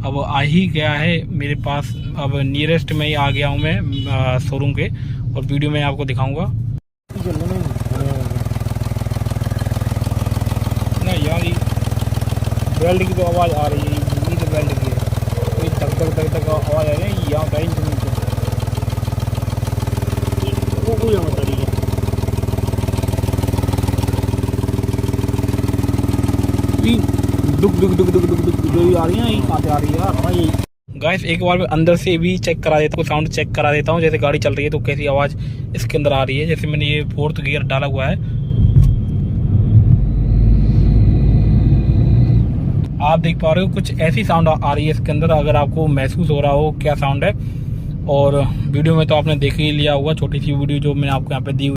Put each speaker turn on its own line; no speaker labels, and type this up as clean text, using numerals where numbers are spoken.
अब आ ही गया है मेरे पास। अब नियरेस्ट में ही आ गया हूँ मैं शोरूम के, और वीडियो में आपको दिखाऊंगा। नहीं यार, बेल्ट की तो आवाज़ आ रही है, ये तो बेल्ट की है, कोई धक धक धक धक आवाज़ आ रही है यहाँ का इंजन को कोई बता रही है। दुख दुख दुख दुख दुख दुख जो आ रही है, ये कहाँ से आ रही है यार। ये गाइस एक बार मैं अंदर से भी चेक करा देता हूँ, साउंड चेक करा देता हूँ, जैसे गाड़ी चल रही है तो कैसी आवाज़ इसके अंदर आ रही है। जैसे मैंने ये 4th गियर डाला हुआ है, आप देख पा रहे हो कुछ ऐसी साउंड आ रही है इसके अंदर। अगर आपको महसूस हो रहा हो क्या साउंड है, और वीडियो में तो आपने देख ही लिया होगा, छोटी सी वीडियो जो मैंने आपको यहाँ पे दी।